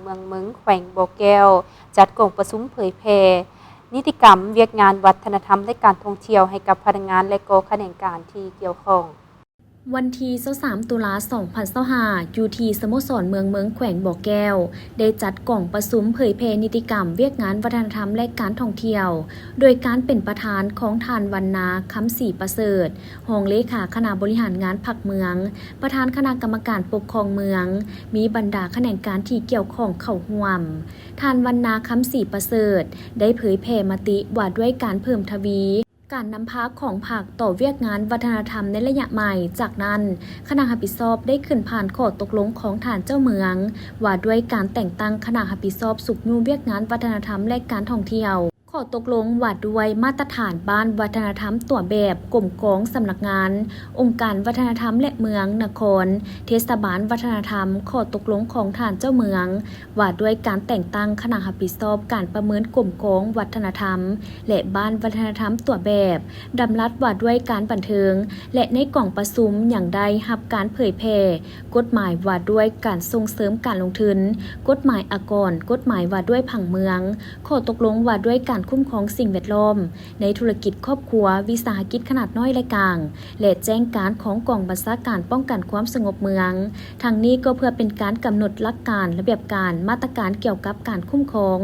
เมืองเมืองแขวงบ่อแก้วจัดกล่องประชุมเผยแพร่นิติกรรมเวียกงานวัฒนธรรมและการท่องเที่ยวให้กับพนักงานและก็แขนงการที่เกี่ยวข้องวันที่23ตุลา2025อยู่ที่สโมสรเมืองแขวงบ่อแก้วได้จัดกล่องประชุมเผยแพร่นิติกรรมเวียกงานวัฒนธรรมและการท่องเที่ยวโดยการเป็นประธานของท่านวรรณาคำศรีประเสริฐรองเลขาคณะบริหารงานพรรคเมืองประธานคณะกรรมการปกครองเมืองมีบรรดาแขนงการที่เกี่ยวข้องเข้าร่วมท่านวรรณาคำศรีประเสริฐได้เผยแพร่มติว่าด้วยการเพิ่มทวีการนำพาของผักต่อเวียกงานวัฒนธรรมในระยะใหม่จากนั้นคณะรับผิดชอบได้ขึ้นผ่านข้อตกลงของฐานเจ้าเมืองว่าด้วยการแต่งตั้งคณะรับผิดชอบสุขนูเวียกงานวัฒนธรรมและการท่องเที่ยวข้อตกลงว่าด้วยมาตรฐานบ้านวัฒนธรรมตัวแบบกรมกองสำนักงานองค์การวัฒนธรรมและเมืองนครเทศบาลวัฒนธรรมข้อตกลงของฐานเจ้าเมืองว่าด้วยการแต่งตั้งคณะรับผิดชอบการประเมินกรมกองวัฒนธรรมและบ้านวัฒนธรรมตัวแบบดำรัสว่าด้วยการบันเทิงและในกล่องประชุมอย่างใดรับการเผยแพร่กฎหมายว่าด้วยการส่งเสริมการลงทุนกฎหมายอากรกฎหมายว่าด้วยผังเมืองข้อตกลงว่าด้วยการคุ้มครองสิ่งแวดล้อมในธุรกิจครอบครัววิสาหกิจขนาดน้อยและกลางและแจ้งการของกองบัญชาการป้องกันความสงบเมืองทางนี้ก็เพื่อเป็นการกำหนดหลักการระเบียบการมาตรการเกี่ยวกับการคุ้มครอง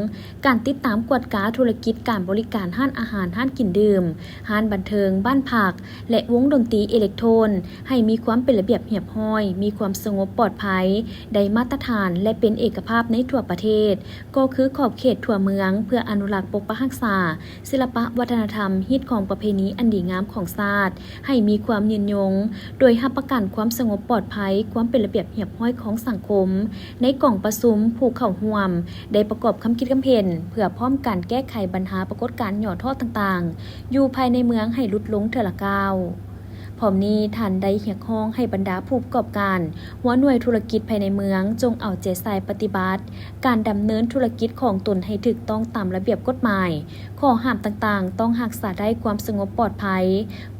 การติดตามกวดขันธุรกิจการบริการห้านอาหารห้านกินดื่มห้านบันเทิงบ้านพักและวงดนตรีอิเล็กโทรนให้มีความเป็นระเบียบเรียบร้อยมีความสงบปลอดภัยได้มาตรฐานและเป็นเอกภาพในทั่วประเทศก็คือขอบเขตทั่วเมืองเพื่ออนุรักษ์ปกปักรักษาศิลปะวัฒนธรรมฮิตของประเพณีอันดีงามของชาติให้มีความยืนยงโดยรับประกันความสงบปลอดภัยความเป็นระเบียบเรียบร้อยของสังคมในกล่องประชุมผู้เข้าร่วมได้ประกอบคำคิดคำเพ็ญเพื่อพร้อมการแก้ไขปัญหาปรากฏการณ์หย่อท่อต่างๆอยู่ภายในเมืองให้ลดลงเทอละก้าวพร้อมนี้ท่านได้เรียกร้องให้บรรดาผู้ประกอบการหัวหน่วยธุรกิจภายในเมืองจงเอาใจใส่ปฏิบัติการดำเนินธุรกิจของตนให้ถูกต้องตามระเบียบกฎหมายข้อห้ามต่างๆต้องรักษาได้ความสงบปลอดภัย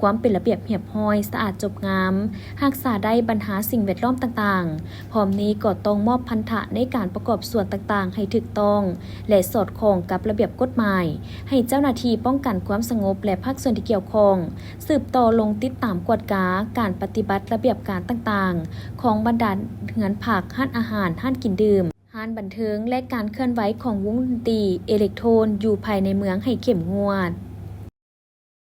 ความเป็นระเบียบเรียบร้อยสะอาดจบงามรักษาได้ปัญหาสิ่งแวดล้อมต่างๆพร้อมนี้ก็ต้องมอบพันธะในการประกอบส่วนต่างๆให้ถูกต้องและสอดคล้องกับระเบียบกฎหมายให้เจ้าหน้าที่ป้องกันความสงบและภาคส่วนที่เกี่ยวข้องสืบต่อลงติดตามกวดขันการปฏิบัติระเบียบการต่างๆของบรรดาเหือนผักห้านอาหารห้านกินดื่มห้านบันเทิงและการเคลื่อนไหวของวงดนตรีอิเล็กโทรนอยู่ภายในเมืองให้เข้มงวด